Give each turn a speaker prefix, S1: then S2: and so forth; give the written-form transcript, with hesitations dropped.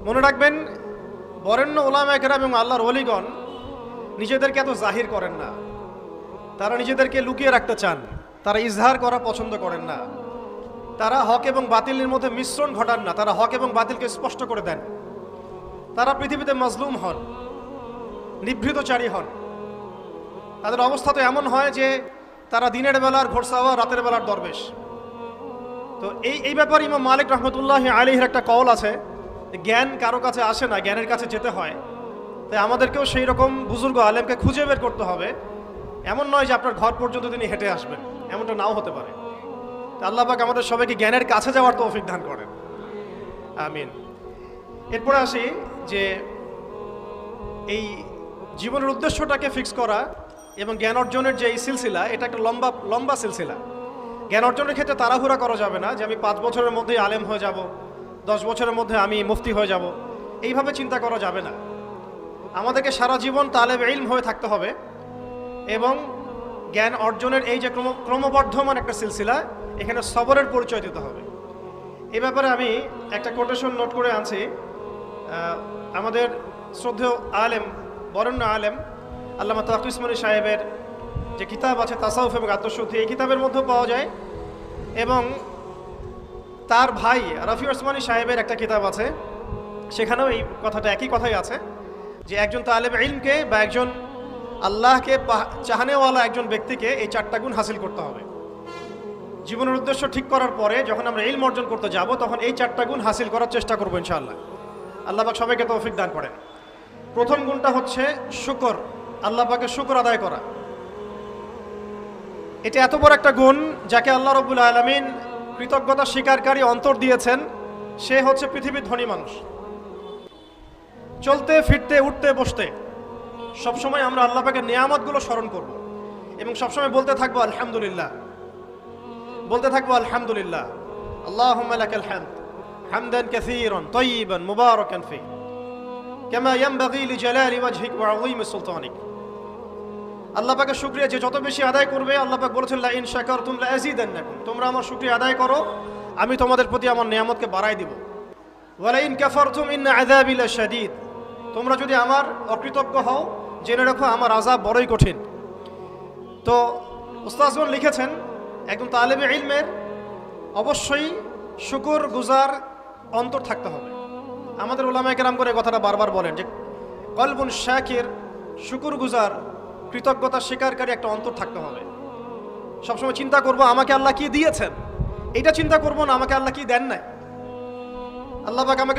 S1: মনে রাখবেন, বরেণ্য উলামায়ে কেরাম এবং আল্লাহর ওলিগণ নিজেদেরকে এত জাহির করেন না। তারা নিজেদেরকে লুকিয়ে রাখতে চান, তারা ইজহার করা পছন্দ করেন না। তারা হক এবং বাতিলের মধ্যে মিশ্রণ ঘটান না, তারা হক এবং বাতিলকে স্পষ্ট করে দেন। তারা পৃথিবীতে মাজলুম হন, নিভৃতচারী হন। তাদের অবস্থা তো এমন হয় যে তারা দিনের বেলার ঘোড়সাওয়া, রাতের বেলার দরবেশ। তো এই ব্যাপারে ইমাম মালিক রহমতুল্লাহ আলাইহির একটা কওল আছে, জ্ঞান কারো কাছে আসে না, জ্ঞানের কাছে যেতে হয়। তাই আমাদেরকেও সেই রকম বুজুর্গ আলেমকে খুঁজে বের করতে হবে। এমন নয় যে আপনার ঘর পর্যন্ত তিনি হেঁটে আসবেন, এমনটা নাও হতে পারে। আল্লাহ পাক আমাদের সবাইকে জ্ঞানের কাছে যাওয়ার তৌফিক দান করেন, আমিন। এরপরে আসি যে এই জীবনের উদ্দেশ্যটাকে ফিক্স করা এবং জ্ঞান অর্জনের যে এই সিলসিলা, এটা একটা লম্বা সিলসিলা। জ্ঞান অর্জনের ক্ষেত্রে তাড়াহুড়া করা যাবে না যে আমি 5 বছরের মধ্যেই আলেম হয়ে যাব, 10 বছরের মধ্যে আমি মুফতি হয়ে যাব, এইভাবে চিন্তা করা যাবে না। আমাদেরকে সারা জীবন তালেবে ইলম হয়ে থাকতে হবে এবং জ্ঞান অর্জনের এই যে ক্রমবর্ধমান একটা সিলসিলা, এখানে সবরের পরিচয় দিতে হবে। এই ব্যাপারে আমি একটা কোটেশন নোট করে আনছি। আমাদের শ্রদ্ধেয় আলেম, বরেণ্য আলেম আল্লামা তাকি উসমানী সাহেবের যে কিতাব আছে তাসাউফ এবং আত্মশুদ্ধি, এই কিতাবের মধ্যেও পাওয়া যায়। এবং তার ভাই রফি উসমানী সাহেবের একটা কিতাব আছে, সেখানেও এই কথাটা, একই কথাই আছে যে একজন তালেব ইলমকে বা একজন আল্লাহকে চাহানেওয়ালা একজন ব্যক্তিকে এই 4টা গুণ হাসিল করতে হবে। জীবনের উদ্দেশ্য ঠিক করার পরে যখন আমরা ইলম অর্জন করতে যাব, তখন এই 4টা গুণ হাসিল করার চেষ্টা করবো ইনশাআল্লাহ। আল্লাহ পাক সবাইকে তৌফিক দান করেন। প্রথম গুণটা হচ্ছে শুকর, আল্লাহ পাকের শুকর আদায় করা। এটা এত বড় একটা গুণ যাকে আল্লাহ রাব্বুল আলামিন কৃতজ্ঞতা স্বীকারকারী অন্তর দিয়েছেন, সে হচ্ছে পৃথিবীর ধনী মানুষ। চলতে ফিরতে উঠতে বসতে সবসময় আমরা আল্লাহ পাকের নিয়ামতগুলো স্মরণ করব এবং সবসময় বলতে থাকবো আলহামদুলিল্লাহ, বলতে থাকবো আলহামদুলিল্লাহ। আল্লাহুম্মা লাকাল হামদ হামদান কাসীরান তাইয়িবান মুবারাকান ফি কামা ইয়ানবাগি লিজালালি ওয়াজহিক ওয়া আযীমি সুলতানিক। আল্লাহ পাকের শুকরিয়া যে যত বেশি আদায় করবে, আল্লাহ পাক বলেছেন লা ইন শাকারতুম লা আযীদান্নাকুম, তোমরা আমার শুকরিয়া আদায় করো, আমি তোমাদের প্রতি আমার নিয়ামতকে বাড়াই দিব। ওয়া লা ইন কাফারতুম ইন্না আযাবি লাশাদীদ, তোমরা যদি আমার অকৃতজ্ঞ হও, জেনে রাখো আমার আযাব বড়ই কঠিন। তো উস্তাদগণ লিখেছেন একজন তালেবে ইলমের অবশ্যই শুকর গুজার অন্তর থাকতে হবে। আমাদের উলামায়ে কেরাম করে কথাটা বারবার বলেন যে কলবুন শাকির, শুকর গুজার, কৃতজ্ঞতা স্বীকারকারী একটা অন্তর থাকতে হবে। সবসময় চিন্তা করব আমাকে আল্লাহ কি দিয়েছেন, এটা চিন্তা করব না আমাকে আল্লাহ কি দেন নাই। আল্লাহ পাক আমাকে